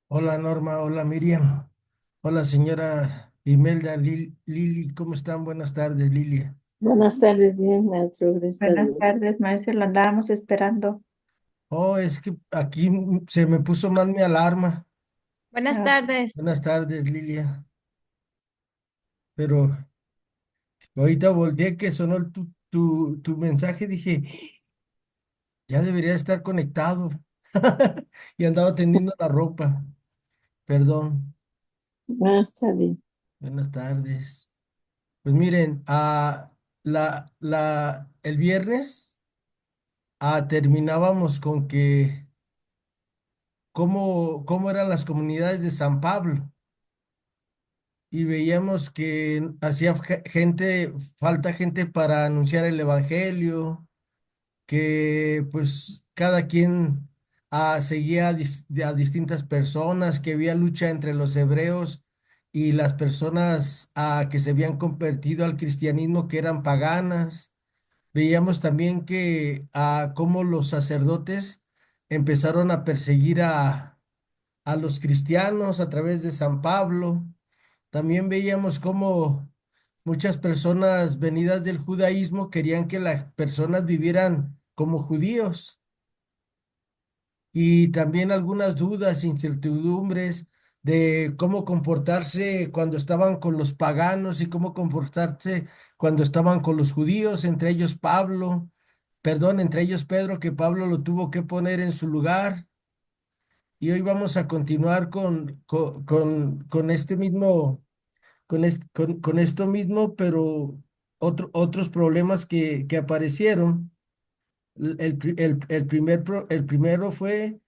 Hola Norma, hola Miriam, hola señora Imelda, Lili, ¿cómo están? Buenas tardes, Lilia. Buenas tardes, bien, maestro, gracias a Buenas Dios. tardes, maestro. Lo andábamos esperando. Oh, es que aquí se me puso mal mi alarma. Buenas Ah, tardes. Buenas tardes, Lilia. Pero ahorita volteé que sonó tu mensaje, dije, ya debería estar conectado. Y andaba tendiendo la ropa. Perdón. Está bien. Buenas tardes. Pues miren, el viernes terminábamos con que cómo eran las comunidades de San Pablo y veíamos que hacía falta gente para anunciar el evangelio, que pues cada quien seguía a distintas personas, que había lucha entre los hebreos y las personas que se habían convertido al cristianismo que eran paganas. Veíamos también que cómo los sacerdotes empezaron a perseguir a los cristianos a través de San Pablo. También veíamos cómo muchas personas venidas del judaísmo querían que las personas vivieran como judíos y también algunas dudas, incertidumbres de cómo comportarse cuando estaban con los paganos y cómo comportarse cuando estaban con los judíos, entre ellos entre ellos Pedro, que Pablo lo tuvo que poner en su lugar. Y hoy vamos a continuar con este mismo, con esto mismo, pero otros problemas que aparecieron. El primero fue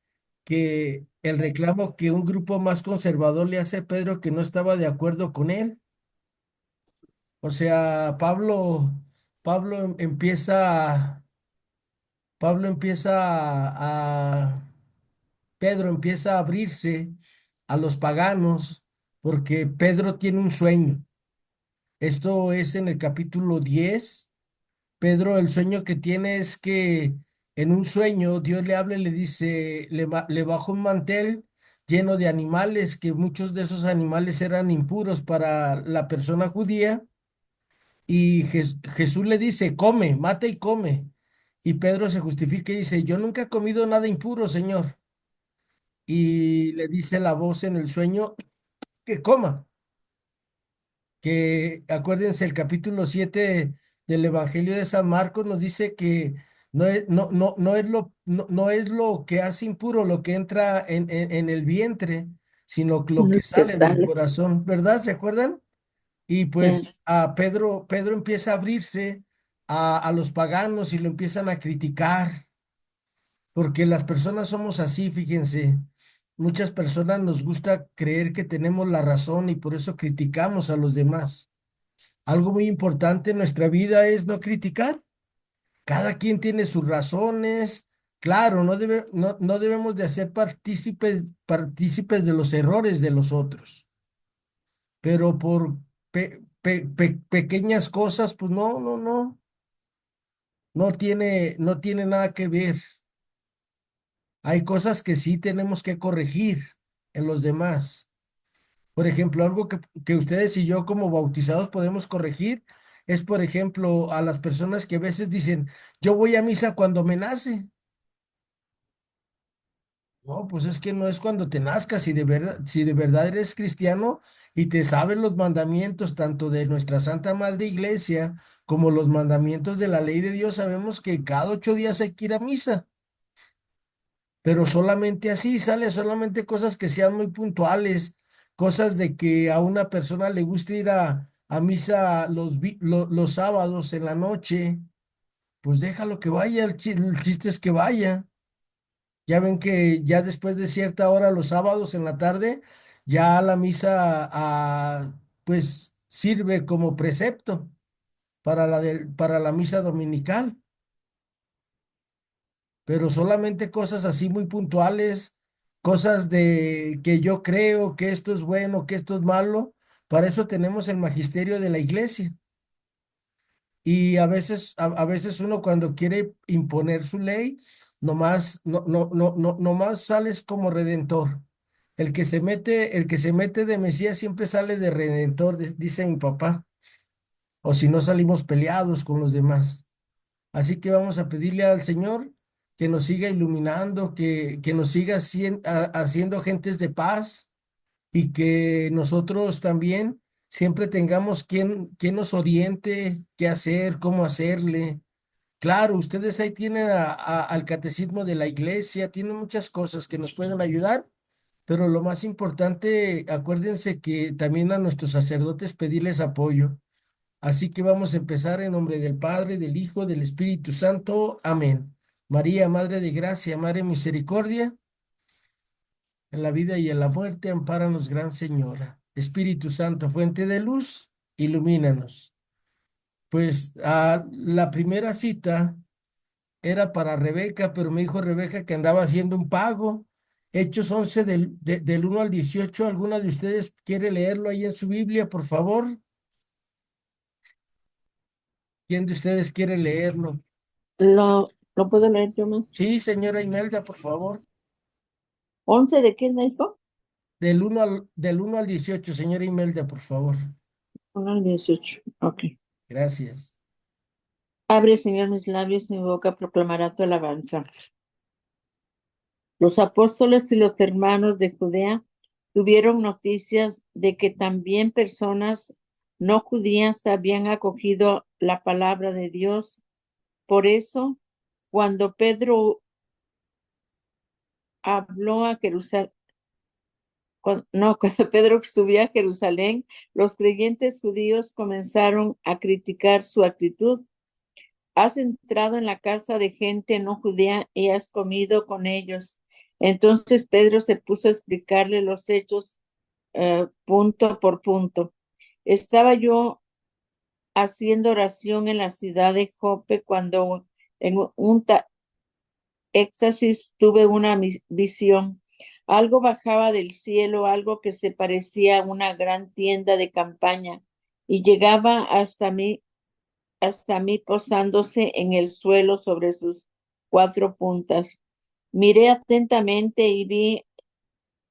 que el reclamo que un grupo más conservador le hace a Pedro que no estaba de acuerdo con él. O sea, Pablo Pablo empieza Pedro empieza a abrirse a los paganos porque Pedro tiene un sueño. Esto es en el capítulo 10. Pedro, el sueño que tiene es que en un sueño Dios le habla y le dice, le baja un mantel lleno de animales, que muchos de esos animales eran impuros para la persona judía, y Jesús le dice, come, mata y come. Y Pedro se justifica y dice, yo nunca he comido nada impuro, Señor. Y le dice la voz en el sueño que coma. Que acuérdense, el capítulo 7 del Evangelio de San Marcos nos dice que no es lo que hace impuro lo que entra en el vientre, sino lo que Que sale del sale. corazón, ¿verdad? ¿Se acuerdan? Y pues Sí. Pedro empieza a abrirse a los paganos y lo empiezan a criticar, porque las personas somos así, fíjense. Muchas personas nos gusta creer que tenemos la razón y por eso criticamos a los demás. Algo muy importante en nuestra vida es no criticar. Cada quien tiene sus razones. Claro, no debemos de hacer partícipes de los errores de los otros, pero por pequeñas cosas, pues no tiene nada que ver. Hay cosas que sí tenemos que corregir en los demás. Por ejemplo, algo que ustedes y yo como bautizados podemos corregir es, por ejemplo, a las personas que a veces dicen, yo voy a misa cuando me nace. No, pues es que no es cuando te nazcas. Si de verdad eres cristiano y te sabes los mandamientos tanto de nuestra Santa Madre Iglesia como los mandamientos de la ley de Dios, sabemos que cada 8 días hay que ir a misa. Pero solamente así sale, solamente cosas que sean muy puntuales, cosas de que a una persona le guste ir a misa los sábados en la noche, pues déjalo que vaya, el chiste es que vaya. Ya ven que ya después de cierta hora los sábados en la tarde, ya la misa pues sirve como precepto para la misa dominical, pero solamente cosas así muy puntuales, cosas de que yo creo que esto es bueno, que esto es malo. Para eso tenemos el magisterio de la iglesia. Y a veces uno cuando quiere imponer su ley, nomás sales como redentor. el que se mete de Mesías siempre sale de Redentor, dice mi papá, o si no salimos peleados con los demás. Así que vamos a pedirle al Señor que nos siga iluminando, que nos siga haciendo gentes de paz y que nosotros también siempre tengamos quien nos oriente, qué hacer, cómo hacerle. Claro, ustedes ahí tienen al catecismo de la iglesia, tienen muchas cosas que nos pueden ayudar, pero lo más importante, acuérdense que también a nuestros sacerdotes pedirles apoyo. Así que vamos a empezar en nombre del Padre, del Hijo, del Espíritu Santo. Amén. María, Madre de Gracia, Madre de Misericordia, en la vida y en la muerte, ampáranos, Gran Señora. Espíritu Santo, fuente de luz, ilumínanos. Pues la primera cita era para Rebeca, pero me dijo Rebeca que andaba haciendo un pago. Hechos 11 del 1 al 18. ¿Alguna de ustedes quiere leerlo ahí en su Biblia, por favor? ¿Quién de ustedes quiere leerlo? ¿Lo puedo leer yo más? Sí, señora Imelda, por favor. 11 de qué me dijo? Del uno al 18, señora Imelda, por favor. 1 al 18. Ok. Gracias. Abre, Señor, mis labios y mi boca proclamará tu alabanza. Los apóstoles y los hermanos de Judea tuvieron noticias de que también personas no judías habían acogido la palabra de Dios. Por eso, cuando Pedro habló a Jerusalén, cuando Pedro subió a Jerusalén, los creyentes judíos comenzaron a criticar su actitud. Has entrado en la casa de gente no judía y has comido con ellos. Entonces Pedro se puso a explicarle los hechos punto por punto. Estaba yo haciendo oración en la ciudad de Jope cuando en un éxtasis tuve una visión. Algo bajaba del cielo, algo que se parecía a una gran tienda de campaña y llegaba hasta mí posándose en el suelo sobre sus cuatro puntas. Miré atentamente y vi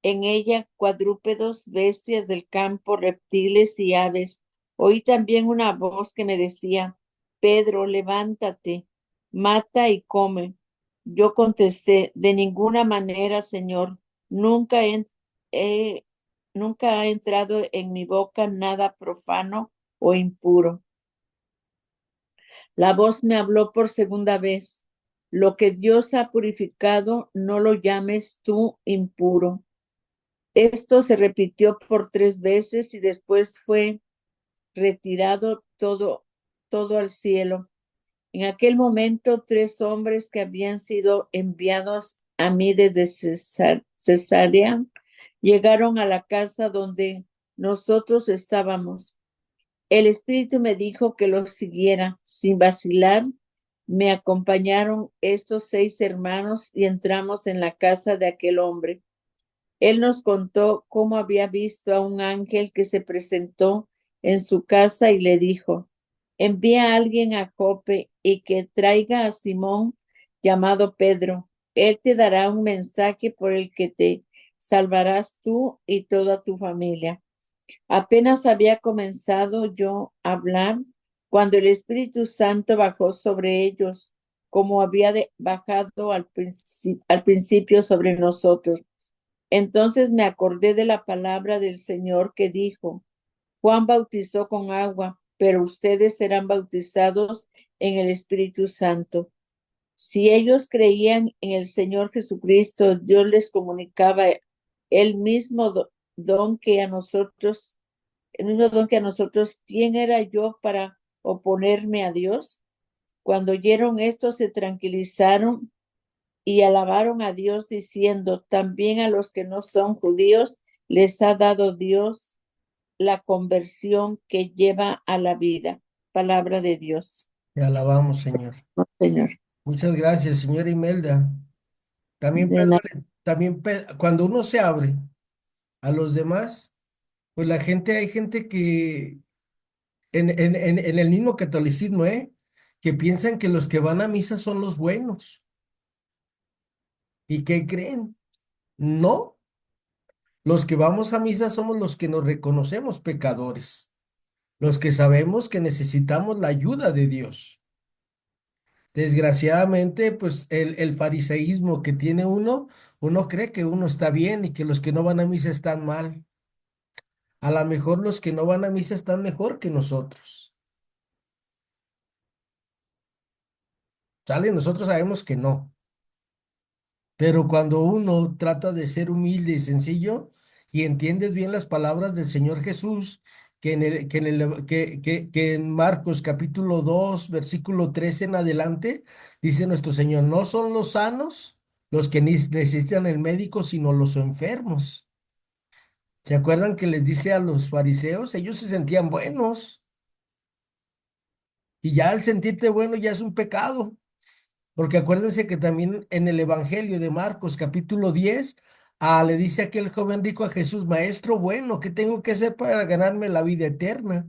en ella cuadrúpedos, bestias del campo, reptiles y aves. Oí también una voz que me decía, Pedro, levántate, mata y come. Yo contesté, de ninguna manera, Señor, nunca he- nunca ha entrado en mi boca nada profano o impuro. La voz me habló por segunda vez. Lo que Dios ha purificado, no lo llames tú impuro. Esto se repitió por 3 veces y después fue retirado todo al cielo. En aquel momento, 3 hombres que habían sido enviados a mí desde Cesarea llegaron a la casa donde nosotros estábamos. El Espíritu me dijo que los siguiera. Sin vacilar, me acompañaron estos 6 hermanos y entramos en la casa de aquel hombre. Él nos contó cómo había visto a un ángel que se presentó en su casa y le dijo, envía a alguien a Jope y que traiga a Simón llamado Pedro. Él te dará un mensaje por el que te salvarás tú y toda tu familia. Apenas había comenzado yo a hablar cuando el Espíritu Santo bajó sobre ellos, como había bajado al principio sobre nosotros. Entonces me acordé de la palabra del Señor que dijo, Juan bautizó con agua, pero ustedes serán bautizados en el Espíritu Santo. Si ellos creían en el Señor Jesucristo, Dios les comunicaba el mismo don que a nosotros, el mismo don que a nosotros. ¿Quién era yo para oponerme a Dios? Cuando oyeron esto, se tranquilizaron y alabaron a Dios diciendo, también a los que no son judíos les ha dado Dios la conversión que lleva a la vida. Palabra de Dios. Te alabamos, Señor. Señor. Muchas gracias, señora Imelda. También De Pedro, nada. cuando uno se abre a los demás, pues hay gente que en el mismo catolicismo, que piensan que los que van a misa son los buenos. ¿Y qué creen? No, Los que vamos a misa somos los que nos reconocemos pecadores, los que sabemos que necesitamos la ayuda de Dios. Desgraciadamente, pues el fariseísmo que tiene uno cree que uno está bien y que los que no van a misa están mal. A lo mejor los que no van a misa están mejor que nosotros. ¿Sale? Nosotros sabemos que no. Pero cuando uno trata de ser humilde y sencillo y entiendes bien las palabras del Señor Jesús, que en Marcos capítulo 2 versículo 13 en adelante, dice nuestro Señor, no son los sanos los que necesitan el médico, sino los enfermos. ¿Se acuerdan que les dice a los fariseos? Ellos se sentían buenos y ya al sentirte bueno ya es un pecado. Porque acuérdense que también en el Evangelio de Marcos, capítulo 10, le dice aquel joven rico a Jesús, Maestro bueno, ¿qué tengo que hacer para ganarme la vida eterna?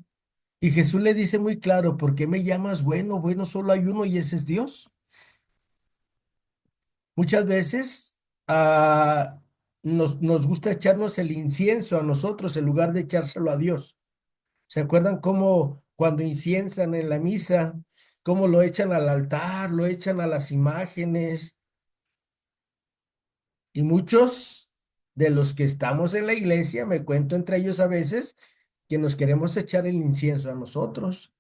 Y Jesús le dice muy claro, ¿por qué me llamas bueno? Bueno, solo hay uno y ese es Dios. Muchas veces nos gusta echarnos el incienso a nosotros en lugar de echárselo a Dios. ¿Se acuerdan cómo cuando inciensan en la misa, cómo lo echan al altar, lo echan a las imágenes? Y muchos de los que estamos en la iglesia, me cuento entre ellos a veces, que nos queremos echar el incienso a nosotros.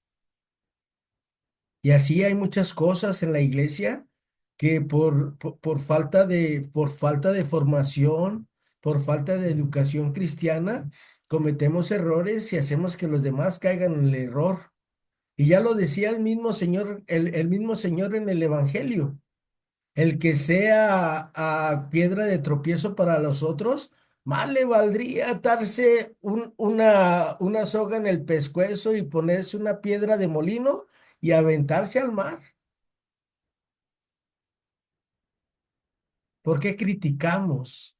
Y así hay muchas cosas en la iglesia que por falta de formación, por falta de educación cristiana, cometemos errores y hacemos que los demás caigan en el error. Y ya lo decía el mismo Señor, el mismo Señor en el Evangelio. El que sea a piedra de tropiezo para los otros, más le valdría atarse una soga en el pescuezo y ponerse una piedra de molino y aventarse al mar. ¿Por qué criticamos?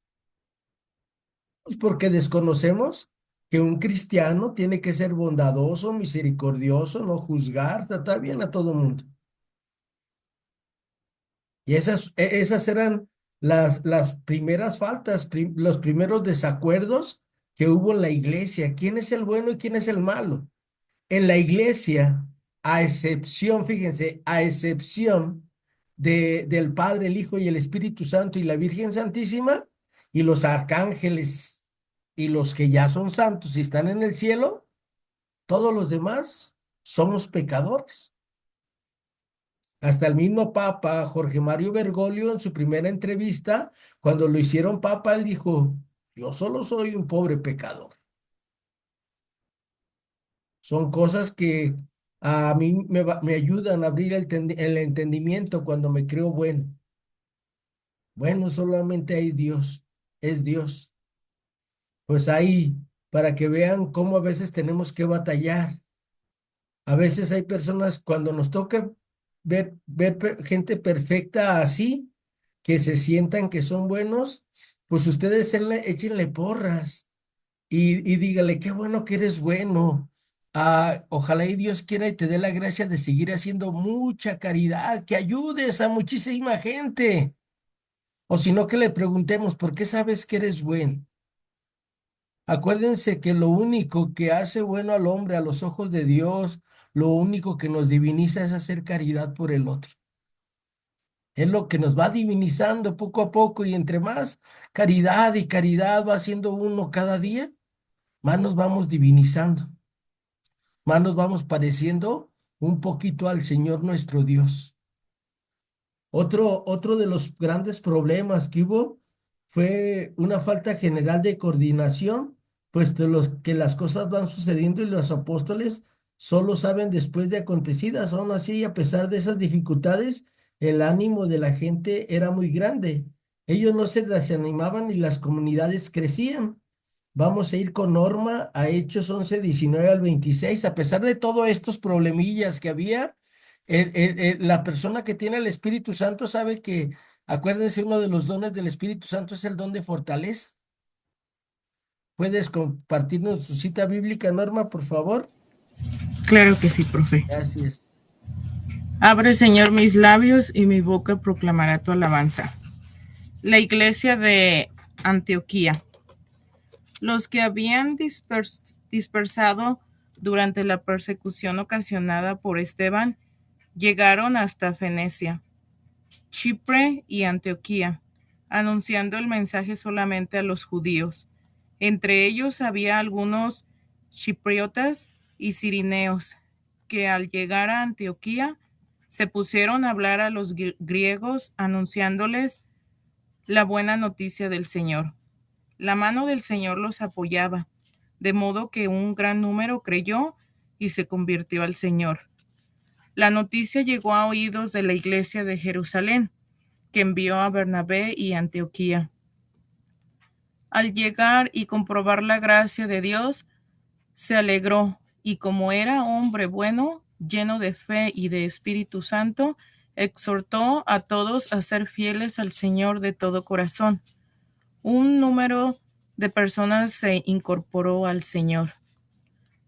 Pues porque desconocemos que un cristiano tiene que ser bondadoso, misericordioso, no juzgar, tratar bien a todo mundo. Y esas eran las primeras faltas, los primeros desacuerdos que hubo en la iglesia. ¿Quién es el bueno y quién es el malo? En la iglesia, a excepción, fíjense, a excepción del Padre, el Hijo y el Espíritu Santo y la Virgen Santísima y los arcángeles y los que ya son santos y están en el cielo, todos los demás somos pecadores. Hasta el mismo Papa Jorge Mario Bergoglio en su primera entrevista, cuando lo hicieron Papa, él dijo, yo solo soy un pobre pecador. Son cosas que a mí me ayudan a abrir el entendimiento cuando me creo bueno. Bueno, solamente hay Dios, es Dios. Pues ahí, para que vean cómo a veces tenemos que batallar. A veces hay personas cuando nos toca ver gente perfecta así, que se sientan que son buenos, pues ustedes échenle porras y dígale, qué bueno que eres bueno. Ojalá y Dios quiera y te dé la gracia de seguir haciendo mucha caridad, que ayudes a muchísima gente. O si no, que le preguntemos, ¿por qué sabes que eres bueno? Acuérdense que lo único que hace bueno al hombre a los ojos de Dios, lo único que nos diviniza es hacer caridad por el otro. Es lo que nos va divinizando poco a poco y entre más caridad y caridad va haciendo uno cada día, más nos vamos divinizando, más nos vamos pareciendo un poquito al Señor nuestro Dios. Otro de los grandes problemas que hubo fue una falta general de coordinación, pues de los que las cosas van sucediendo y los apóstoles solo saben después de acontecidas. Aún así, a pesar de esas dificultades, el ánimo de la gente era muy grande. Ellos no se desanimaban y las comunidades crecían. Vamos a ir con Norma a Hechos 11 19 al 26. A pesar de todos estos problemillas que había, la persona que tiene el Espíritu Santo sabe que, acuérdense, uno de los dones del Espíritu Santo es el don de fortaleza. ¿Puedes compartirnos tu cita bíblica, Norma, por favor? Claro que sí, profe. Gracias. Abre, Señor, mis labios y mi boca proclamará tu alabanza. La iglesia de Antioquía. Los que habían dispersado durante la persecución ocasionada por Esteban llegaron hasta Fenecia, Chipre y Antioquía, anunciando el mensaje solamente a los judíos. Entre ellos había algunos chipriotas y cirineos que al llegar a Antioquía se pusieron a hablar a los griegos anunciándoles la buena noticia del Señor. La mano del Señor los apoyaba, de modo que un gran número creyó y se convirtió al Señor. La noticia llegó a oídos de la iglesia de Jerusalén, que envió a Bernabé y Antioquía. Al llegar y comprobar la gracia de Dios, se alegró, y como era hombre bueno, lleno de fe y de Espíritu Santo, exhortó a todos a ser fieles al Señor de todo corazón. Un número de personas se incorporó al Señor.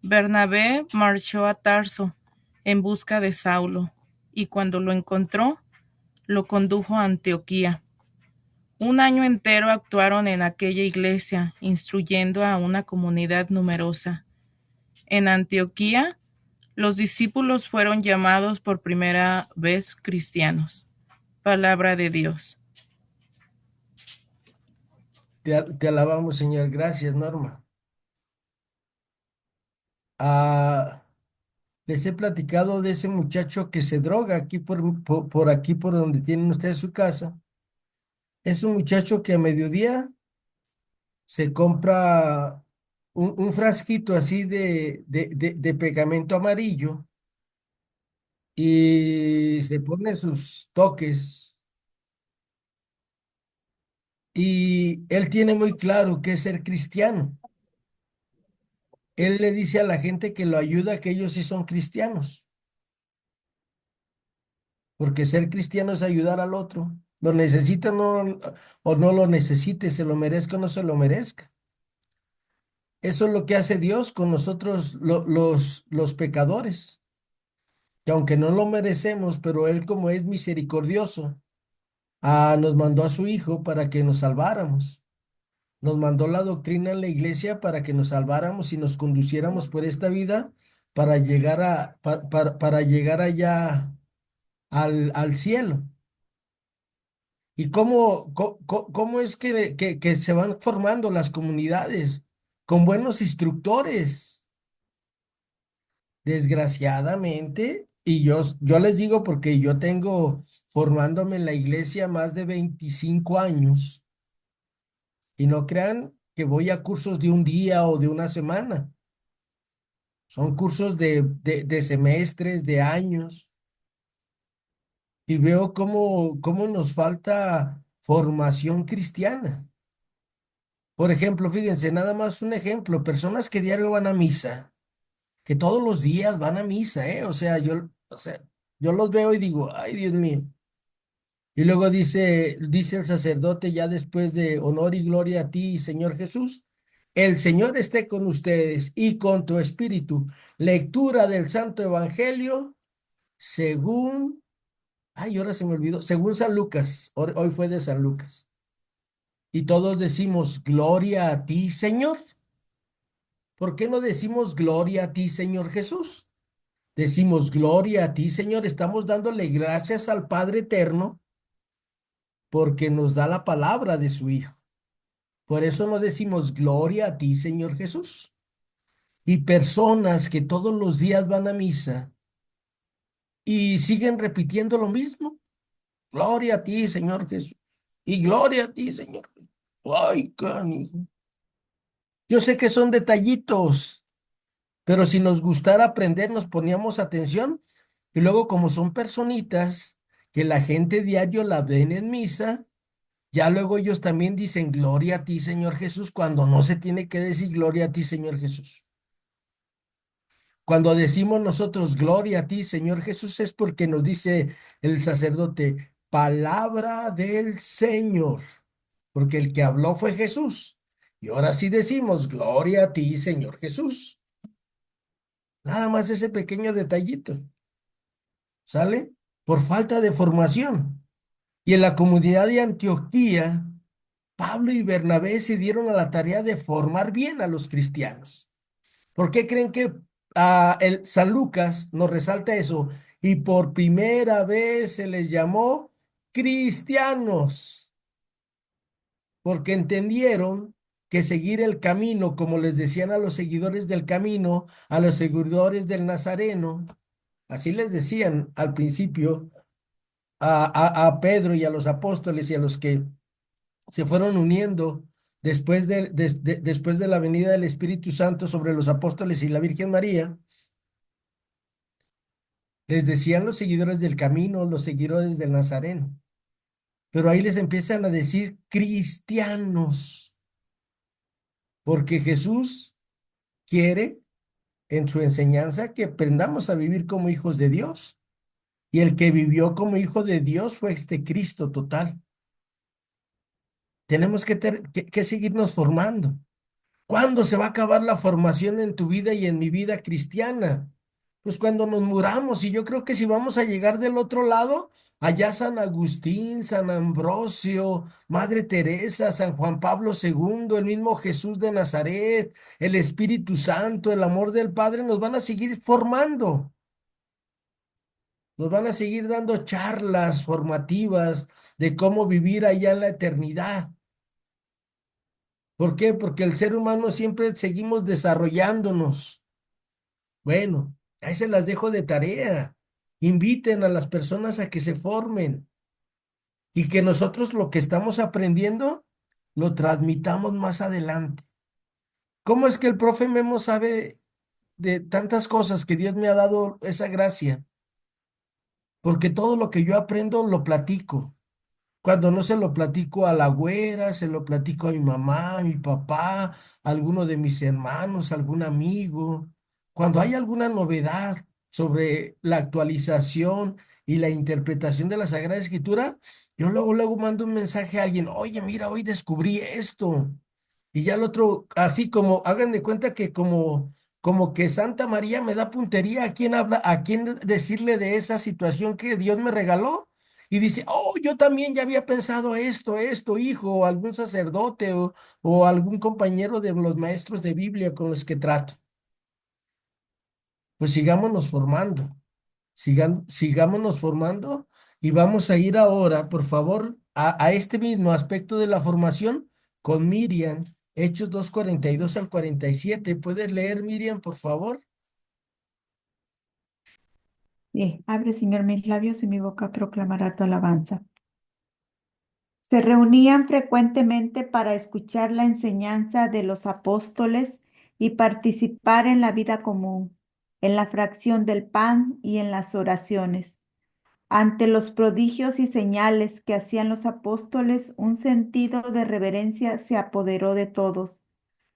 Bernabé marchó a Tarso en busca de Saulo, y cuando lo encontró, lo condujo a Antioquía. Un año entero actuaron en aquella iglesia, instruyendo a una comunidad numerosa. En Antioquía, los discípulos fueron llamados por primera vez cristianos. Palabra de Dios. Te alabamos, Señor. Gracias, Norma. Ah, les he platicado de ese muchacho que se droga aquí por aquí, por donde tienen ustedes su casa. Es un muchacho que a mediodía se compra un frasquito así de pegamento amarillo y se pone sus toques. Y él tiene muy claro qué es ser cristiano. Él le dice a la gente que lo ayuda que ellos sí son cristianos, porque ser cristiano es ayudar al otro. Lo necesita o no lo necesite, se lo merezca o no se lo merezca. Eso es lo que hace Dios con nosotros, los pecadores, que aunque no lo merecemos, pero Él como es misericordioso, nos mandó a su Hijo para que nos salváramos. Nos mandó la doctrina en la iglesia para que nos salváramos y nos conduciéramos por esta vida para llegar para llegar allá al cielo. ¿Y cómo es que se van formando las comunidades con buenos instructores? Desgraciadamente, y yo les digo porque yo tengo formándome en la iglesia más de 25 años y no crean que voy a cursos de un día o de una semana. Son cursos de semestres, de años, y veo cómo nos falta formación cristiana. Por ejemplo, fíjense, nada más un ejemplo, personas que diario van a misa, que todos los días van a misa, ¿eh? O sea, yo los veo y digo, ay, Dios mío. Y luego dice el sacerdote ya después de honor y gloria a ti, Señor Jesús, el Señor esté con ustedes y con tu espíritu. Lectura del Santo Evangelio según, ay, ahora se me olvidó, según San Lucas, hoy fue de San Lucas. Y todos decimos, gloria a ti, Señor. ¿Por qué no decimos gloria a ti, Señor Jesús? Decimos gloria a ti, Señor. Estamos dándole gracias al Padre Eterno porque nos da la palabra de su Hijo. Por eso no decimos gloria a ti, Señor Jesús. Y personas que todos los días van a misa y siguen repitiendo lo mismo. Gloria a ti, Señor Jesús. Y gloria a ti, Señor. Ay, canijo. Yo sé que son detallitos, pero si nos gustara aprender, nos poníamos atención. Y luego, como son personitas que la gente diario la ven en misa, ya luego ellos también dicen gloria a ti, Señor Jesús, cuando no se tiene que decir gloria a ti, Señor Jesús. Cuando decimos nosotros gloria a ti, Señor Jesús, es porque nos dice el sacerdote, palabra del Señor, porque el que habló fue Jesús. Y ahora sí decimos gloria a ti, Señor Jesús. Nada más ese pequeño detallito, ¿sale? Por falta de formación. Y en la comunidad de Antioquía Pablo y Bernabé se dieron a la tarea de formar bien a los cristianos. ¿Por qué creen que el San Lucas nos resalta eso? Y por primera vez se les llamó cristianos, porque entendieron que seguir el camino, como les decían a los seguidores del camino, a los seguidores del Nazareno, así les decían al principio a Pedro y a los apóstoles y a los que se fueron uniendo después de la venida del Espíritu Santo sobre los apóstoles y la Virgen María. Les decían los seguidores del camino, los seguidores del Nazareno, pero ahí les empiezan a decir cristianos, porque Jesús quiere en su enseñanza que aprendamos a vivir como hijos de Dios. Y el que vivió como hijo de Dios fue este Cristo total. Tenemos que seguirnos formando. ¿Cuándo se va a acabar la formación en tu vida y en mi vida cristiana? Pues cuando nos muramos. Y yo creo que si vamos a llegar del otro lado, allá San Agustín, San Ambrosio, Madre Teresa, San Juan Pablo II, el mismo Jesús de Nazaret, el Espíritu Santo, el amor del Padre, nos van a seguir formando. Nos van a seguir dando charlas formativas de cómo vivir allá en la eternidad. ¿Por qué? Porque el ser humano siempre seguimos desarrollándonos. Bueno, ahí se las dejo de tarea. Inviten a las personas a que se formen y que nosotros lo que estamos aprendiendo lo transmitamos más adelante. ¿Cómo es que el profe Memo sabe de tantas cosas que Dios me ha dado esa gracia? Porque todo lo que yo aprendo lo platico. Cuando no se lo platico a la güera, se lo platico a mi mamá, a mi papá, a alguno de mis hermanos, a algún amigo. Cuando hay alguna novedad sobre la actualización y la interpretación de la Sagrada Escritura, yo luego mando un mensaje a alguien, oye, mira, hoy descubrí esto. Y ya el otro, así como, hagan de cuenta que como que Santa María me da puntería a quién habla, a quién decirle de esa situación que Dios me regaló. Y dice, oh, yo también ya había pensado esto, hijo, o algún sacerdote o algún compañero de los maestros de Biblia con los que trato. Pues sigámonos formando, sigámonos formando y vamos a ir ahora, por favor, a este mismo aspecto de la formación con Miriam, Hechos 2:42 al 47. ¿Puedes leer, Miriam, por favor? Sí, abre, Señor, mis labios y mi boca proclamará tu alabanza. Se reunían frecuentemente para escuchar la enseñanza de los apóstoles y participar en la vida común, en la fracción del pan y en las oraciones. Ante los prodigios y señales que hacían los apóstoles, un sentido de reverencia se apoderó de todos.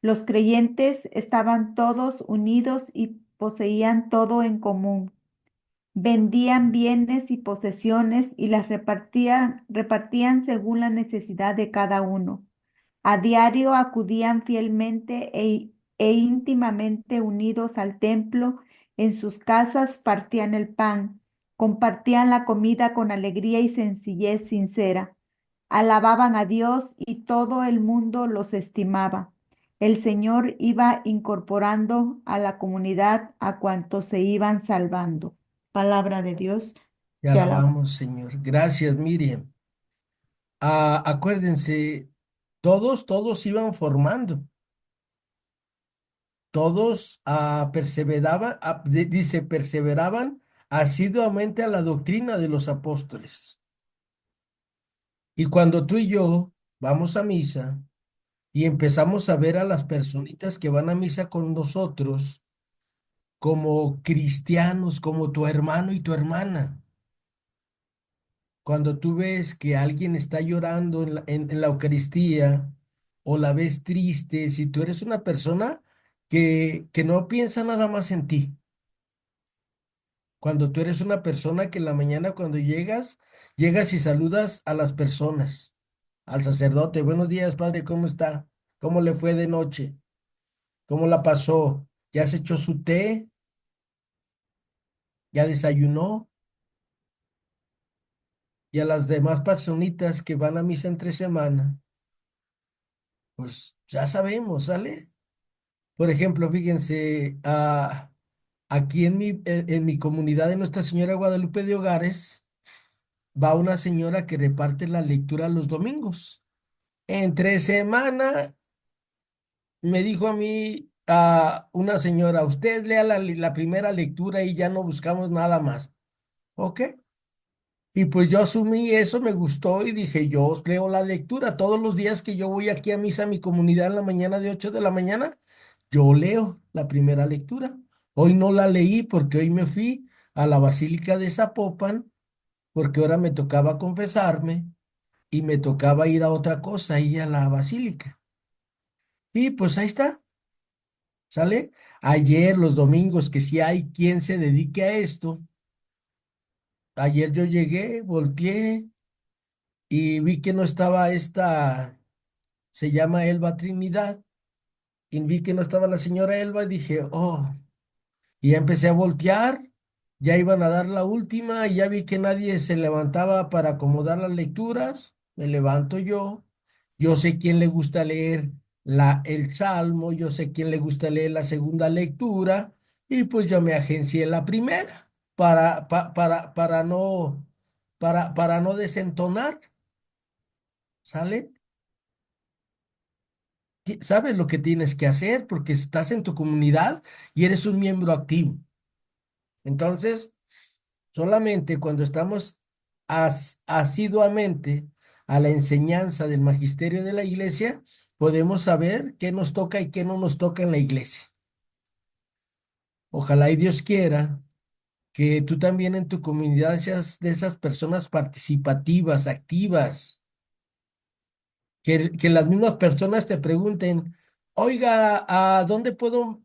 Los creyentes estaban todos unidos y poseían todo en común. Vendían bienes y posesiones y las repartían según la necesidad de cada uno. A diario acudían fielmente e íntimamente unidos al templo. En sus casas partían el pan, compartían la comida con alegría y sencillez sincera. Alababan a Dios y todo el mundo los estimaba. El Señor iba incorporando a la comunidad a cuantos se iban salvando. Palabra de Dios, Te te alabo. alabamos, Señor. Gracias, Miriam. Acuérdense, todos iban formando. Todos perseveraban, perseveraban asiduamente a la doctrina de los apóstoles. Y cuando tú y yo vamos a misa y empezamos a ver a las personitas que van a misa con nosotros como cristianos, como tu hermano y tu hermana, cuando tú ves que alguien está llorando en la Eucaristía o la ves triste, si tú eres una persona que no piensa nada más en ti, cuando tú eres una persona que en la mañana cuando llegas y saludas a las personas, al sacerdote, buenos días, padre, ¿cómo está? ¿Cómo le fue de noche? ¿Cómo la pasó? ¿Ya se echó su té? ¿Ya desayunó? Y a las demás personitas que van a misa entre semana, pues ya sabemos, ¿sale? Por ejemplo, fíjense, aquí en mi comunidad de Nuestra Señora Guadalupe de Hogares, va una señora que reparte la lectura los domingos. Entre semana me dijo a mí, a una señora, usted lea la primera lectura y ya no buscamos nada más. ¿Ok? Y pues yo asumí eso, me gustó y dije, yo os leo la lectura. Todos los días que yo voy aquí a misa, a mi comunidad en la mañana de 8 de la mañana, yo leo la primera lectura. Hoy no la leí porque hoy me fui a la Basílica de Zapopan, porque ahora me tocaba confesarme y me tocaba ir a otra cosa, ahí a la Basílica. Y pues ahí está, ¿sale? Ayer, los domingos, que si hay quien se dedique a esto, ayer yo llegué, volteé y vi que no estaba esta, se llama Elba Trinidad, y vi que no estaba la señora Elba y dije, oh, y ya empecé a voltear, ya iban a dar la última y ya vi que nadie se levantaba para acomodar las lecturas, me levanto yo sé quién le gusta leer el Salmo, yo sé quién le gusta leer la segunda lectura y pues yo me agencié la primera para no desentonar, ¿sale? Sabes lo que tienes que hacer porque estás en tu comunidad y eres un miembro activo. Entonces, solamente cuando estamos asiduamente a la enseñanza del magisterio de la iglesia, podemos saber qué nos toca y qué no nos toca en la iglesia. Ojalá y Dios quiera que tú también en tu comunidad seas de esas personas participativas, activas, que las mismas personas te pregunten, oiga, dónde puedo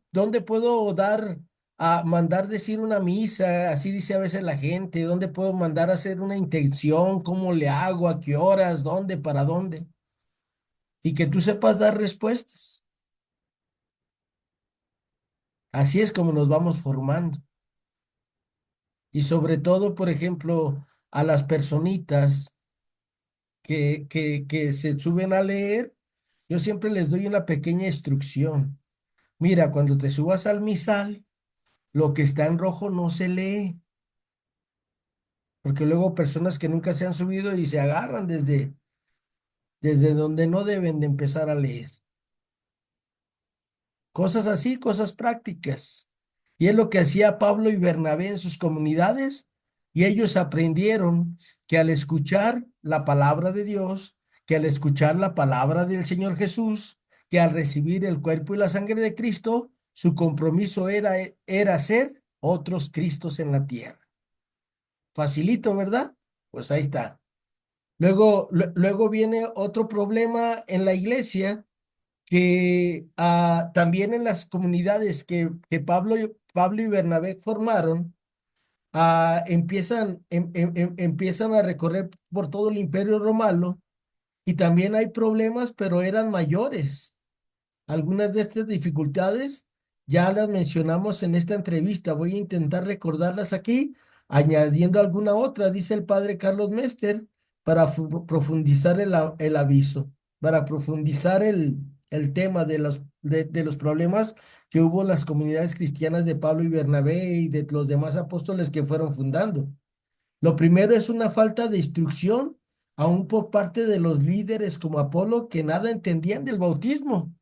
mandar decir una misa? Así dice a veces la gente, ¿dónde puedo mandar a hacer una intención? ¿Cómo le hago? ¿A qué horas? ¿Dónde? ¿Para dónde? Y que tú sepas dar respuestas. Así es como nos vamos formando. Y sobre todo, por ejemplo, a las personitas que se suben a leer, yo siempre les doy una pequeña instrucción. Mira, cuando te subas al misal, lo que está en rojo no se lee, porque luego personas que nunca se han subido y se agarran desde donde no deben de empezar a leer. Cosas así, cosas prácticas. Y es lo que hacía Pablo y Bernabé en sus comunidades, y ellos aprendieron que al escuchar la palabra de Dios, que al escuchar la palabra del Señor Jesús, que al recibir el cuerpo y la sangre de Cristo, su compromiso era ser otros Cristos en la tierra. Facilito, ¿verdad? Pues ahí está. Luego viene otro problema en la iglesia que también en las comunidades que Pablo y Bernabé formaron, empiezan a recorrer por todo el imperio romano y también hay problemas, pero eran mayores. Algunas de estas dificultades ya las mencionamos en esta entrevista. Voy a intentar recordarlas aquí, añadiendo alguna otra, dice el padre Carlos Mester, para profundizar el aviso, para profundizar el tema de los problemas que hubo en las comunidades cristianas de Pablo y Bernabé y de los demás apóstoles que fueron fundando. Lo primero es una falta de instrucción, aún por parte de los líderes como Apolo, que nada entendían del bautismo.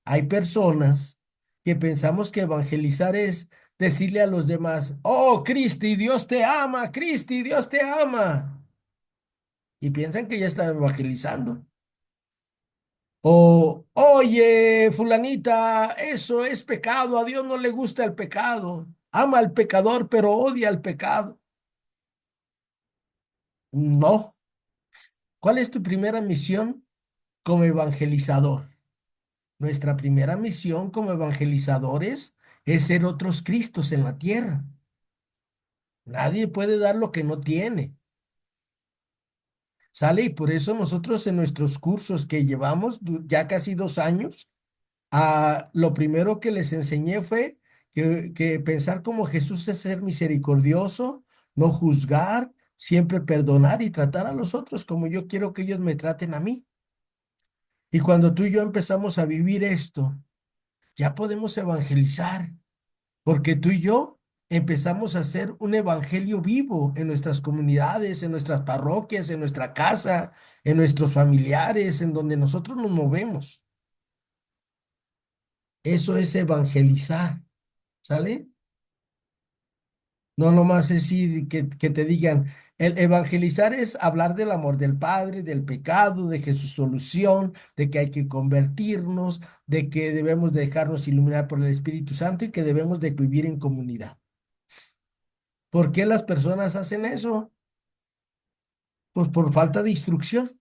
Hay personas que pensamos que evangelizar es decirle a los demás, oh, Cristi, Dios te ama, Cristi, Dios te ama. Y piensan que ya están evangelizando. O, oye, fulanita, eso es pecado, a Dios no le gusta el pecado. Ama al pecador, pero odia al pecado. No. ¿Cuál es tu primera misión como evangelizador? Nuestra primera misión como evangelizadores es ser otros Cristos en la tierra. Nadie puede dar lo que no tiene. ¿Sale? Y por eso nosotros en nuestros cursos que llevamos ya casi 2 años, lo primero que les enseñé fue que pensar como Jesús es ser misericordioso, no juzgar, siempre perdonar y tratar a los otros como yo quiero que ellos me traten a mí. Y cuando tú y yo empezamos a vivir esto, ya podemos evangelizar, porque tú y yo empezamos a hacer un evangelio vivo en nuestras comunidades, en nuestras parroquias, en nuestra casa, en nuestros familiares, en donde nosotros nos movemos. Eso es evangelizar, ¿sale? No nomás es decir que te digan, el evangelizar es hablar del amor del Padre, del pecado, de Jesús solución, de que hay que convertirnos, de que debemos dejarnos iluminar por el Espíritu Santo y que debemos de vivir en comunidad. ¿Por qué las personas hacen eso? Pues por falta de instrucción,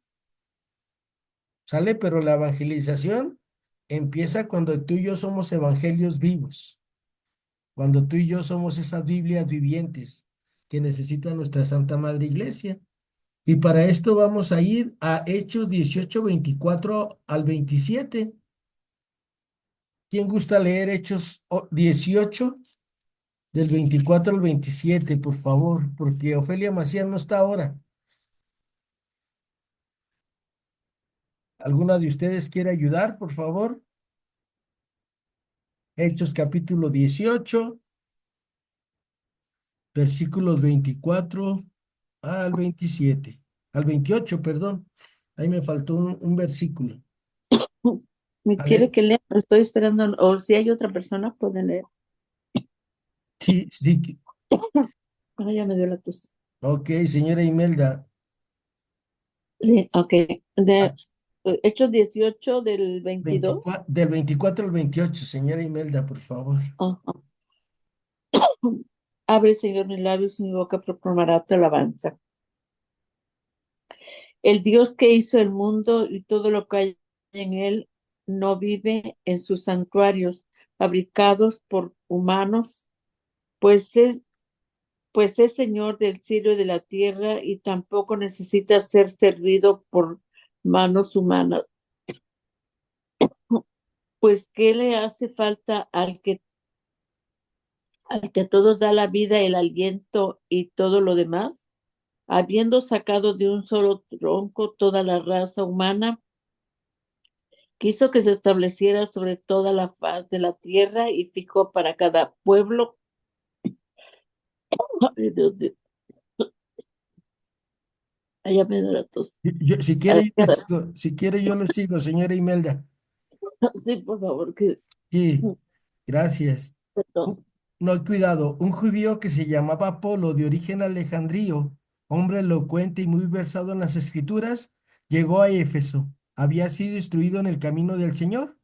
¿sale? Pero la evangelización empieza cuando tú y yo somos evangelios vivos, cuando tú y yo somos esas Biblias vivientes que necesita nuestra Santa Madre Iglesia. Y para esto vamos a ir a Hechos 18 24 al 27. ¿Quién gusta leer Hechos 18 del 24 al 27, por favor? Porque Ofelia Macías no está ahora. ¿Alguna de ustedes quiere ayudar, por favor? Hechos capítulo 18, versículos 24 al 27. Al 28, perdón. Ahí me faltó un versículo. ¿Me A quiere ver, que lea? Estoy esperando, o si hay otra persona, pueden leer. sí, sí. Ahora ya me dio la tos. Ok, señora Imelda. Sí, ok. De Hechos 18 del 22. 24, del 24 al 28, señora Imelda, por favor. Ah, ah. Abre, Señor, mis labios y mi boca proclamará tu alabanza. El Dios que hizo el mundo y todo lo que hay en él no vive en sus santuarios fabricados por humanos, pues es Señor del cielo y de la tierra y tampoco necesita ser servido por manos humanas. Pues ¿qué le hace falta al que a todos da la vida, el aliento y todo lo demás? Habiendo sacado de un solo tronco toda la raza humana, quiso que se estableciera sobre toda la faz de la tierra y fijó para cada pueblo. Ay, Dios mío, ay, ya me da la tos. Si Ay, quiere, yo le cara, sigo, si quiere, yo le sigo, señora Imelda. sí, por favor, que Sí, gracias. perdón. U- No, cuidado, un judío que se llamaba Apolo, de origen alejandrío, hombre elocuente y muy versado en las escrituras, llegó a Éfeso. Había sido instruido en el camino del Señor.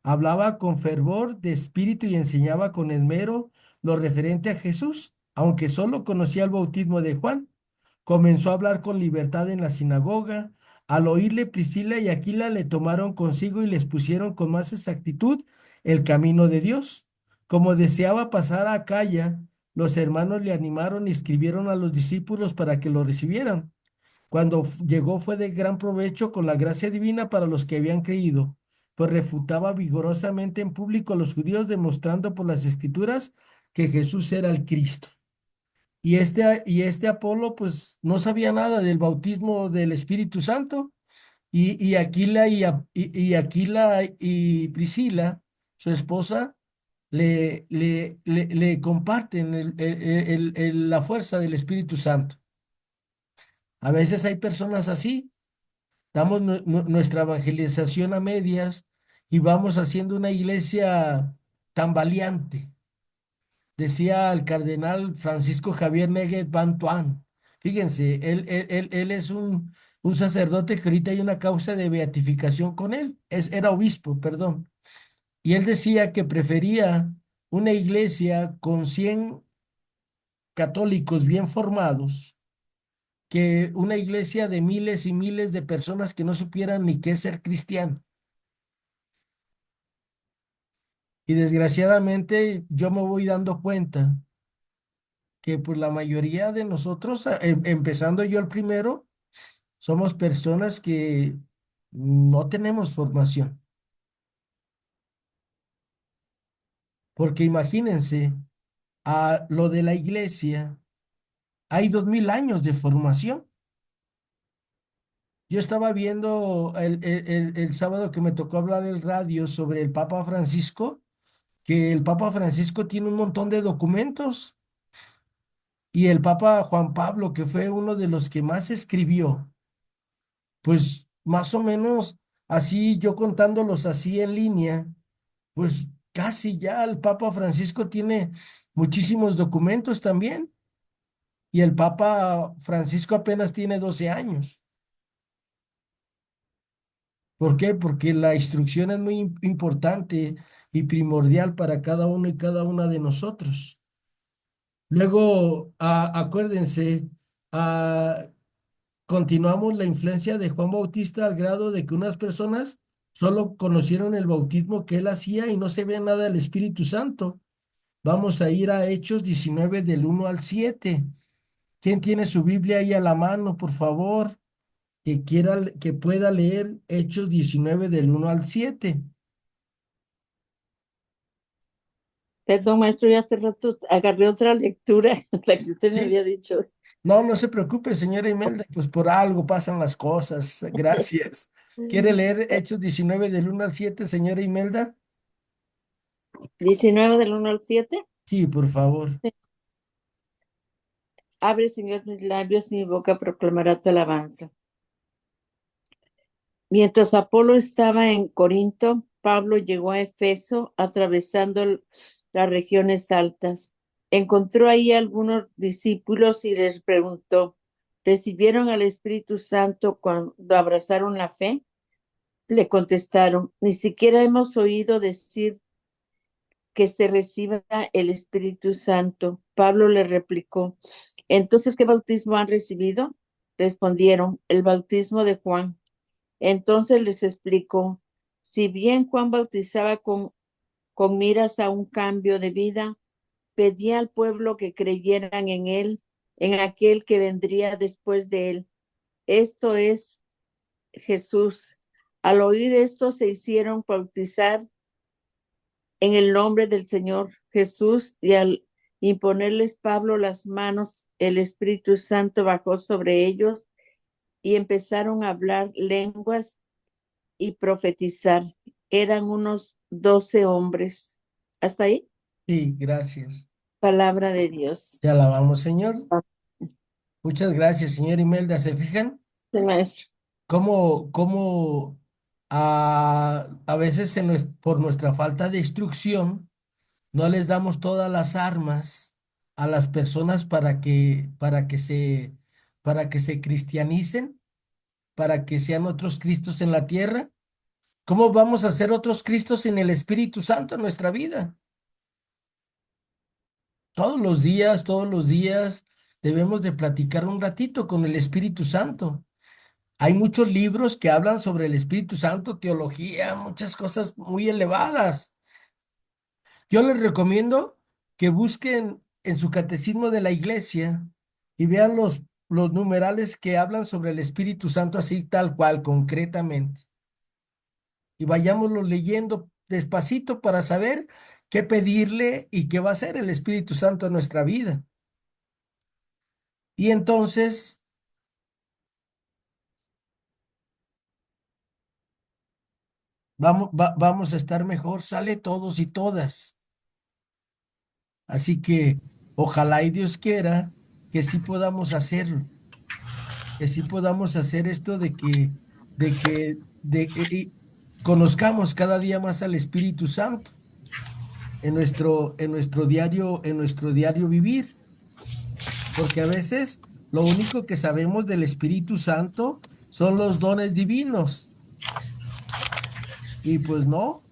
Hablaba con fervor de espíritu y enseñaba con esmero lo referente a Jesús, aunque solo conocía el bautismo de Juan. Comenzó a hablar con libertad en la sinagoga. Al oírle, Priscila y Aquila le tomaron consigo y les pusieron con más exactitud el camino de Dios. Como deseaba pasar a Acaya, los hermanos le animaron y escribieron a los discípulos para que lo recibieran. Cuando llegó fue de gran provecho con la gracia divina para los que habían creído, pues refutaba vigorosamente en público a los judíos, demostrando por las escrituras que Jesús era el Cristo. Y este Apolo, pues no sabía nada del bautismo del Espíritu Santo. Y Aquila y Aquila y Priscila, su esposa, le comparten la fuerza del Espíritu Santo. A veces hay personas así, damos nuestra evangelización a medias y vamos haciendo una iglesia tambaleante. Decía el cardenal Francisco Javier Neguet Bantuán. Fíjense, él es un sacerdote que ahorita hay una causa de beatificación con él. Era obispo, perdón. Y él decía que prefería una iglesia con 100 católicos bien formados que una iglesia de miles y miles de personas que no supieran ni qué es ser cristiano. Y desgraciadamente yo me voy dando cuenta que pues la mayoría de nosotros, empezando yo el primero, somos personas que no tenemos formación. Porque imagínense, a lo de la iglesia, hay 2000 años de formación. Yo estaba viendo el sábado que me tocó hablar el radio sobre el Papa Francisco, que el Papa Francisco tiene un montón de documentos y el Papa Juan Pablo, que fue uno de los que más escribió, pues más o menos así, yo contándolos así en línea, pues casi ya el Papa Francisco tiene muchísimos documentos también y el Papa Francisco apenas tiene 12 años. ¿Por qué? Porque la instrucción es muy importante y primordial para cada uno y cada una de nosotros. Luego, acuérdense, ah, continuamos la influencia de Juan Bautista al grado de que unas personas solo conocieron el bautismo que él hacía y no se ve nada del Espíritu Santo. Vamos a ir a Hechos 19 del 1 al 7. ¿Quién tiene su Biblia ahí a la mano, por favor? Que pueda leer Hechos 19 del 1 al 7. Perdón, maestro, ya hace rato agarré otra lectura, la que usted me ¿Sí? había dicho. No, no se preocupe, señora Imelda, pues por algo pasan las cosas. Gracias. ¿Quiere leer Hechos 19 del 1 al 7, señora Imelda? 19 del 1 al 7. Sí, por favor. Abre, Señor, mis labios, mi boca proclamará tu alabanza. Mientras Apolo estaba en Corinto, Pablo llegó a Efeso atravesando las regiones altas. Encontró ahí algunos discípulos y les preguntó, ¿recibieron al Espíritu Santo cuando abrazaron la fe? Le contestaron, ni siquiera hemos oído decir que se reciba el Espíritu Santo. Pablo le replicó, entonces, ¿qué bautismo han recibido? Respondieron, el bautismo de Juan. Entonces les explicó, si bien Juan bautizaba con miras a un cambio de vida, pedía al pueblo que creyeran en él, en aquel que vendría después de él. Esto es Jesús. Al oír esto se hicieron bautizar en el nombre del Señor Jesús y al imponerles Pablo las manos, el Espíritu Santo bajó sobre ellos y empezaron a hablar lenguas y profetizar. Eran unos 12 hombres. ¿Hasta ahí? Sí, gracias. Palabra de Dios. Te alabamos, Señor. Muchas gracias, señora Imelda. ¿Se fijan Sí, maestro. cómo a veces por nuestra falta de instrucción no les damos todas las armas a las personas para que se cristianicen, para que sean otros Cristos en la tierra? ¿Cómo vamos a ser otros Cristos sin el Espíritu Santo en nuestra vida? Todos los días debemos de platicar un ratito con el Espíritu Santo. Hay muchos libros que hablan sobre el Espíritu Santo, teología, muchas cosas muy elevadas. Yo les recomiendo que busquen en su catecismo de la iglesia y vean los numerales que hablan sobre el Espíritu Santo así tal cual, concretamente. Y vayámoslo leyendo despacito para saber qué pedirle y qué va a hacer el Espíritu Santo en nuestra vida. Y entonces vamos a estar mejor, sale todos y todas. Así que ojalá y Dios quiera que sí podamos hacerlo, que sí podamos hacer esto de que conozcamos cada día más al Espíritu Santo en nuestro diario vivir, porque a veces lo único que sabemos del Espíritu Santo son los dones divinos, y pues no,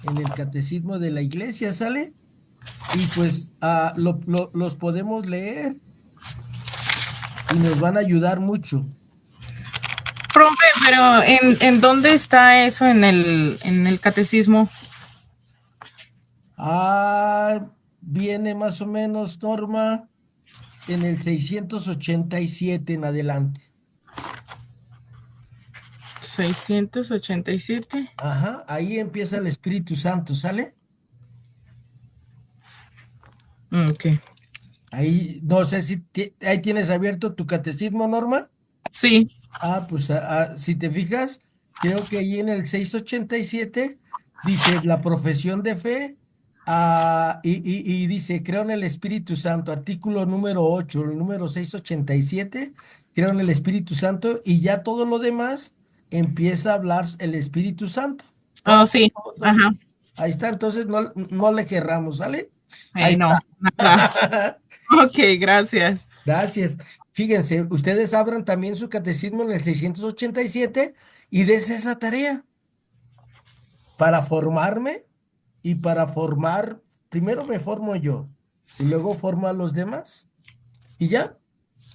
en el catecismo de la iglesia sale, y pues los podemos leer y nos van a ayudar mucho. Profe, pero ¿en dónde está eso en el catecismo? Viene más o menos, Norma, en el 687 en adelante. 687. Ajá, ahí empieza el Espíritu Santo, ¿sale? Ok. Ahí, no sé si ahí tienes abierto tu catecismo, Norma. Sí. Pues si te fijas, creo que ahí en el 687 dice la profesión de fe, y dice, creo en el Espíritu Santo, artículo número 8, el número 687, creo en el Espíritu Santo, y ya todo lo demás empieza a hablar el Espíritu Santo. Oh, Todo, sí. todo, todo. Ajá. Ahí está, entonces no le querramos, ¿sale? Ahí No, nada. está. Ok, gracias. Gracias. Fíjense, ustedes abran también su catecismo en el 687 y des esa tarea para formarme y para formar, primero me formo yo y luego formo a los demás. Y ya.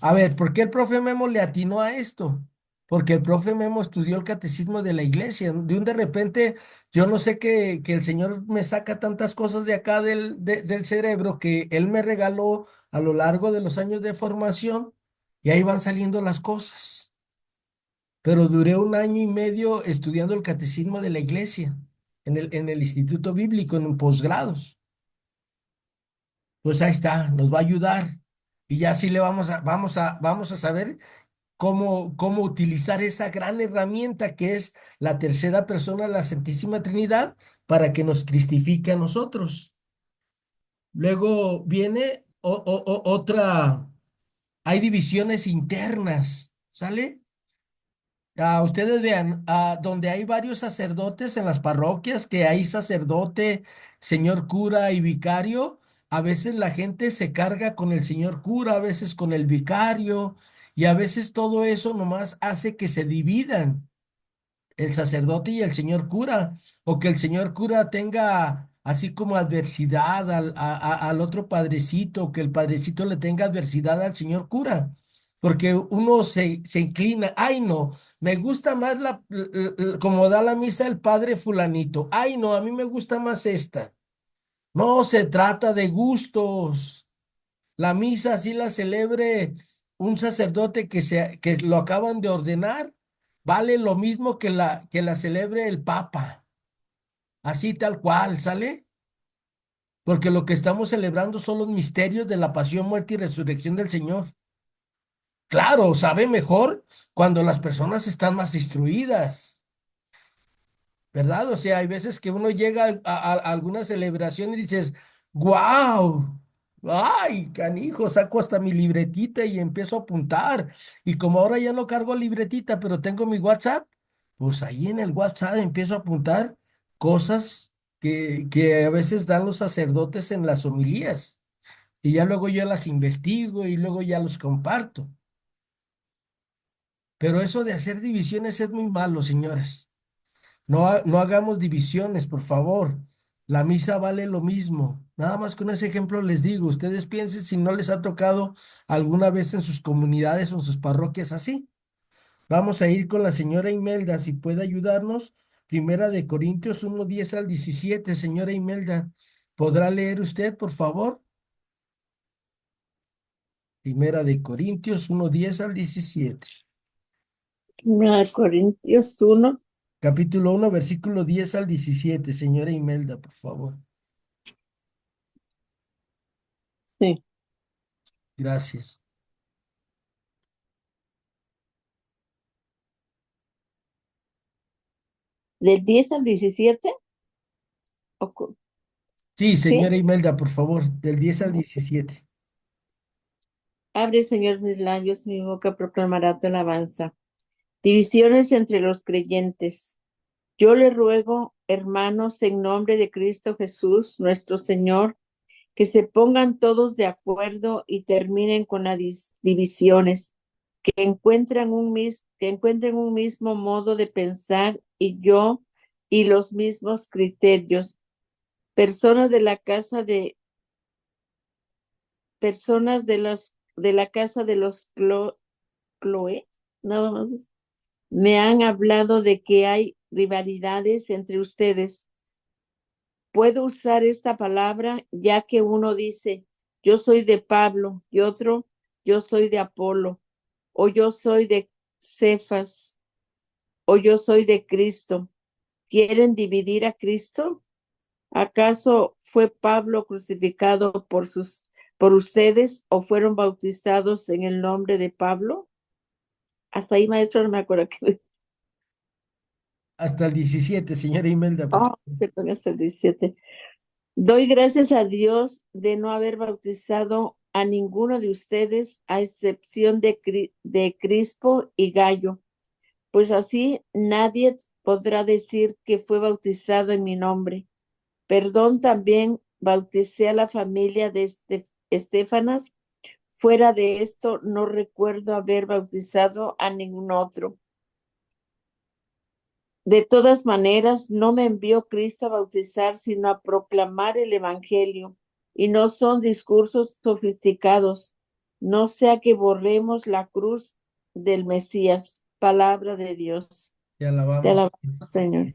A ver, ¿por qué el profe Memo le atinó a esto? Porque el profe Memo estudió el catecismo de la iglesia. De repente, yo no sé que el Señor me saca tantas cosas de acá del cerebro que Él me regaló a lo largo de los años de formación y ahí van saliendo las cosas. Pero duré un año y medio estudiando el catecismo de la iglesia en el Instituto Bíblico, en posgrados. Pues ahí está, nos va a ayudar. Y ya sí le vamos a saber cómo utilizar esa gran herramienta que es la tercera persona de la Santísima Trinidad para que nos cristifique a nosotros. Luego viene otra, hay divisiones internas, ¿sale? Ustedes vean, donde hay varios sacerdotes en las parroquias, que hay sacerdote, señor cura y vicario, a veces la gente se carga con el señor cura, a veces con el vicario, y a veces todo eso nomás hace que se dividan el sacerdote y el señor cura, o que el señor cura tenga así como adversidad al otro padrecito, o que el padrecito le tenga adversidad al señor cura, porque uno se inclina, ay no, me gusta más como da la misa el padre fulanito, ay no, a mí me gusta más esta. No se trata de gustos. La misa así la celebre un sacerdote que lo acaban de ordenar, vale lo mismo que la celebre el Papa, así tal cual, ¿sale? Porque lo que estamos celebrando son los misterios de la pasión, muerte y resurrección del Señor. Claro, sabe mejor cuando las personas están más instruidas. ¿Verdad? O sea, hay veces que uno llega a alguna celebración y dices, ¡guau! ¡Ay, canijo! Saco hasta mi libretita y empiezo a apuntar. Y como ahora ya no cargo libretita, pero tengo mi WhatsApp, pues ahí en el WhatsApp empiezo a apuntar cosas que a veces dan los sacerdotes en las homilías. Y ya luego yo las investigo y luego ya los comparto. Pero eso de hacer divisiones es muy malo, señoras. No hagamos divisiones, por favor. La misa vale lo mismo. Nada más con ese ejemplo les digo, ustedes piensen si no les ha tocado alguna vez en sus comunidades o en sus parroquias así. Vamos a ir con la señora Imelda, si puede ayudarnos. Primera de Corintios 1:10 al 17. Señora Imelda, ¿podrá leer usted, por favor? Primera de Corintios 1:10 al 17. 1 Corintios 1. Capítulo 1, versículo 10 al 17. Señora Imelda, por favor. Sí. Gracias. ¿Del 10 al 17? Sí, ¿Sí? señora Imelda, por favor, del 10 al 17. Abre, Señor, mis labios, mi boca proclamará tu alabanza. Divisiones entre los creyentes. Yo le ruego, hermanos, en nombre de Cristo Jesús, nuestro Señor, que se pongan todos de acuerdo y terminen con las divisiones, que encuentren un mismo modo de pensar y los mismos criterios. Personas de la casa de personas de la casa de los Chloe, nada más. Me han hablado de que hay rivalidades entre ustedes. Puedo usar esta palabra ya que uno dice, yo soy de Pablo y otro, yo soy de Apolo, o yo soy de Cefas, o yo soy de Cristo. ¿Quieren dividir a Cristo? ¿Acaso fue Pablo crucificado por ustedes o fueron bautizados en el nombre de Pablo? Hasta ahí, maestro, no me acuerdo que... Hasta el 17, señora Imelda, por Oh, favor. perdón, hasta el 17. Doy gracias a Dios de no haber bautizado a ninguno de ustedes, a excepción de Crispo y Gallo, pues así nadie podrá decir que fue bautizado en mi nombre. Perdón, también bauticé a la familia de Estefanas. Fuera de esto, no recuerdo haber bautizado a ningún otro. De todas maneras, no me envió Cristo a bautizar, sino a proclamar el Evangelio. Y no son discursos sofisticados, no sea que borremos la cruz del Mesías. Palabra de Dios. Te Te alabamos. alabamos, Señor.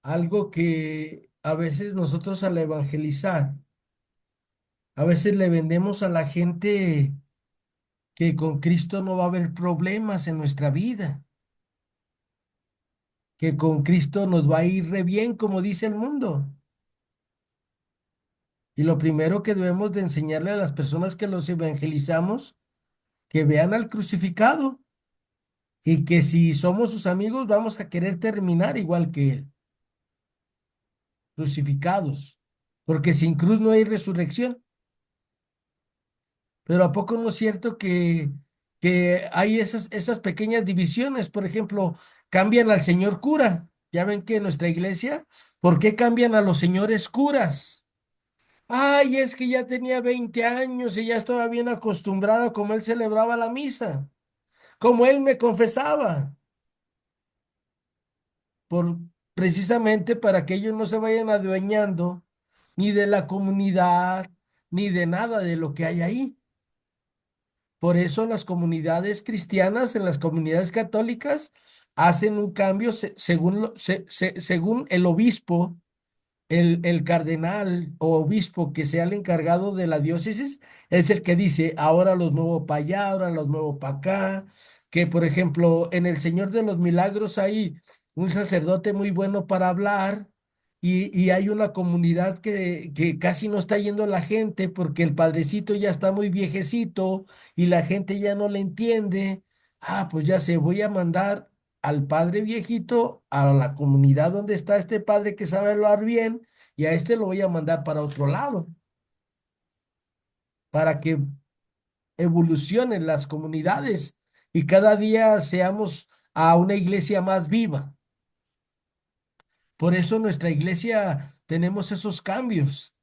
Algo que a veces nosotros al evangelizar, a veces le vendemos a la gente que con Cristo no va a haber problemas en nuestra vida, que con Cristo nos va a ir re bien, como dice el mundo. Y lo primero que debemos de enseñarle a las personas que los evangelizamos, que vean al crucificado y que si somos sus amigos vamos a querer terminar igual que él, crucificados, porque sin cruz no hay resurrección. Pero ¿a poco no es cierto que hay esas pequeñas divisiones? Por ejemplo, cambian al señor cura. Ya ven que en nuestra iglesia, ¿por qué cambian a los señores curas? Ay, es que ya tenía 20 años y ya estaba bien acostumbrado a cómo él celebraba la misa, como él me confesaba, por, precisamente para que ellos no se vayan adueñando ni de la comunidad, ni de nada de lo que hay ahí. Por eso en las comunidades cristianas, en las comunidades católicas, hacen un cambio según, según el obispo, el cardenal o obispo que sea el encargado de la diócesis, es el que dice, ahora los muevo para allá, ahora los muevo para acá. Que por ejemplo, en el Señor de los Milagros hay un sacerdote muy bueno para hablar. Y hay una comunidad que casi no está yendo la gente porque el padrecito ya está muy viejecito y la gente ya no le entiende. Ah, pues ya sé, voy a mandar al padre viejito a la comunidad donde está este padre que sabe hablar bien y a este lo voy a mandar para otro lado, para que evolucionen las comunidades y cada día seamos a una iglesia más viva. Por eso nuestra iglesia tenemos esos cambios.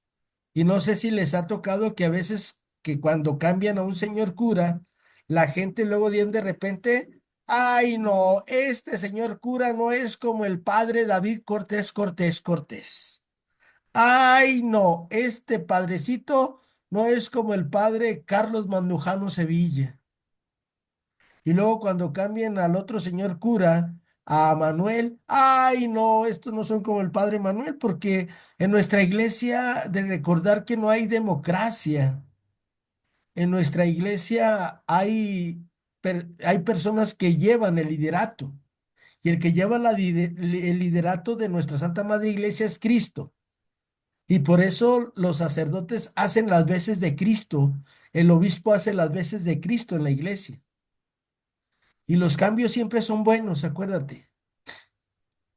Y no sé si les ha tocado que a veces que cuando cambian a un señor cura, la gente luego de repente, ay no, este señor cura no es como el padre David Cortés Cortés Cortés. Ay no, este padrecito no es como el padre Carlos Mandujano Sevilla. Y luego cuando cambian al otro señor cura, a Manuel, ay no, estos no son como el padre Manuel, porque en nuestra iglesia de recordar que no hay democracia. En nuestra iglesia hay personas que llevan el liderato. Y el que lleva el liderato de nuestra Santa Madre Iglesia es Cristo. Y por eso los sacerdotes hacen las veces de Cristo. El obispo hace las veces de Cristo en la iglesia. Y los cambios siempre son buenos, acuérdate.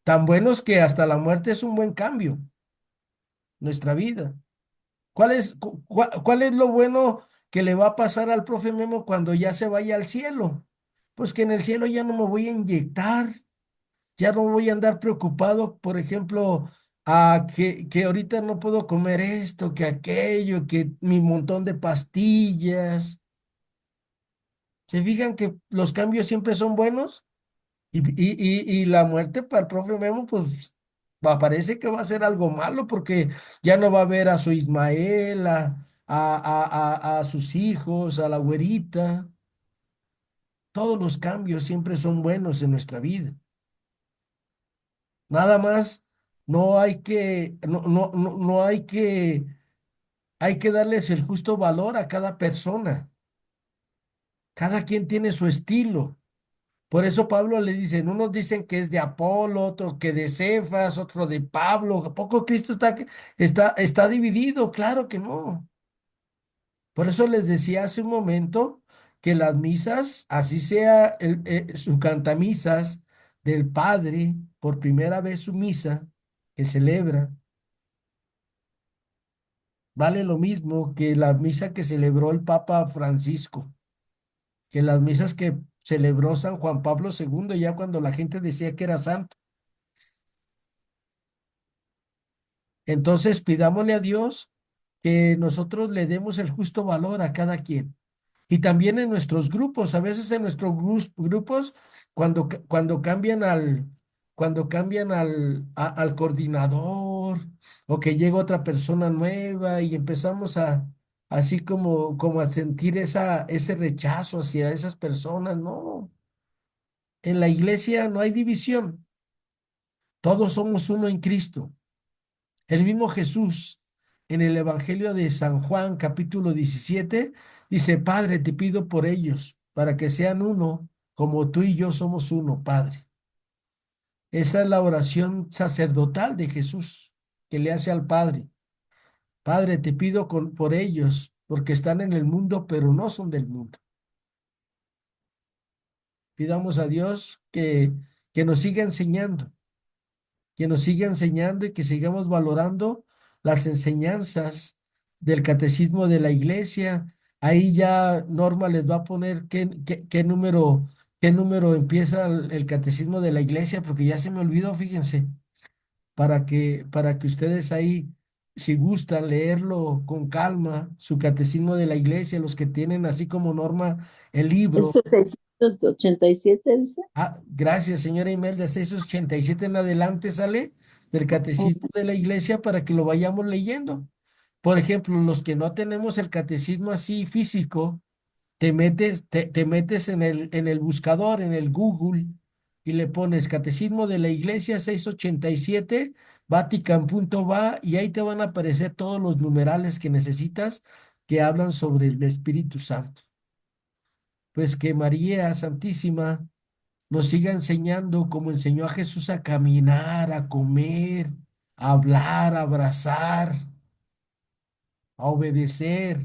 Tan buenos que hasta la muerte es un buen cambio, nuestra vida. ¿Cuál es lo bueno que le va a pasar al profe Memo cuando ya se vaya al cielo? Pues que en el cielo ya no me voy a inyectar, ya no voy a andar preocupado, por ejemplo, que ahorita no puedo comer esto, que aquello, que mi montón de pastillas. ¿Se fijan que los cambios siempre son buenos? Y la muerte para el profe Memo, pues parece que va a ser algo malo porque ya no va a ver a su Ismael, a sus hijos, a la güerita. Todos los cambios siempre son buenos en nuestra vida. Nada más, no hay que, no hay que darles el justo valor a cada persona. Cada quien tiene su estilo. Por eso Pablo le dicen, unos dicen que es de Apolo, otro que de Cefas, otro de Pablo. ¿A poco Cristo está dividido? Claro que no. Por eso les decía hace un momento que las misas, así sea su cantamisas del Padre, por primera vez su misa que celebra, vale lo mismo que la misa que celebró el Papa Francisco, que las misas que celebró San Juan Pablo II, ya cuando la gente decía que era santo. Entonces pidámosle a Dios que nosotros le demos el justo valor a cada quien. Y también en nuestros grupos, a veces en nuestros grupos, cuando cambian al coordinador o que llega otra persona nueva y empezamos así como a sentir ese rechazo hacia esas personas, no. En la iglesia no hay división, todos somos uno en Cristo. El mismo Jesús en el Evangelio de San Juan, capítulo 17, dice, Padre, te pido por ellos, para que sean uno, como tú y yo somos uno, Padre. Esa es la oración sacerdotal de Jesús que le hace al Padre. Padre, te pido por ellos, porque están en el mundo, pero no son del mundo. Pidamos a Dios que nos siga enseñando, que nos siga enseñando y que sigamos valorando las enseñanzas del catecismo de la iglesia. Ahí ya Norma les va a poner qué número empieza el catecismo de la iglesia, porque ya se me olvidó, fíjense, para que ustedes ahí, si gustan leerlo con calma, su catecismo de la iglesia, los que tienen así como Norma el libro. ¿Esto es 687, dice? Ah, gracias, señora Imelda. 687 en adelante sale del Catecismo de la Iglesia para que lo vayamos leyendo. Por ejemplo, los que no tenemos el catecismo así físico, te metes en el buscador, en el Google, y le pones Catecismo de la Iglesia 687, Vatican.va, y ahí te van a aparecer todos los numerales que necesitas que hablan sobre el Espíritu Santo. Pues que María Santísima nos siga enseñando como enseñó a Jesús a caminar, a comer, a hablar, a abrazar, a obedecer,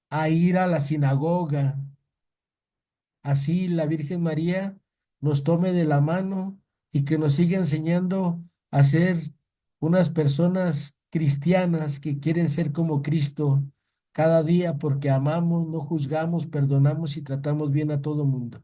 a ir a la sinagoga. Así la Virgen María nos tome de la mano y que nos siga enseñando a ser unas personas cristianas que quieren ser como Cristo cada día porque amamos, no juzgamos, perdonamos y tratamos bien a todo mundo.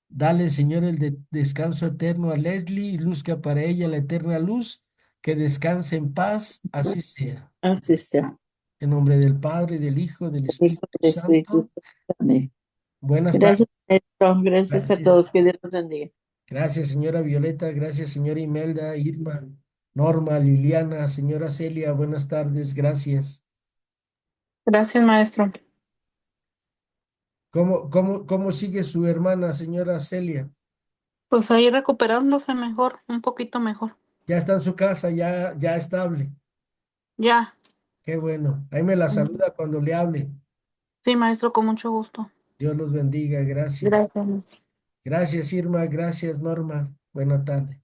Dale, Señor, el descanso eterno a Leslie y luzca para ella la eterna luz, que descanse en paz, así sea. Así sea. En nombre del Padre, del Hijo, del Hijo Espíritu del Espíritu Santo. Santo. Amén. Buenas tardes. Gracias, maestro. Gracias a Gracias. todos. Que Dios los bendiga. Gracias, señora Violeta. Gracias, señora Imelda, Irma, Norma, Liliana, señora Celia. Buenas tardes. Gracias. Gracias, maestro. ¿Cómo sigue su hermana, señora Celia? Pues ahí recuperándose mejor, un poquito mejor. Ya está en su casa, ya estable. Ya. Qué bueno. Ahí me la saluda cuando le hable. Sí, maestro, con mucho gusto. Dios los bendiga. Gracias. Gracias, maestro. Gracias, Irma. Gracias, Norma. Buena tarde.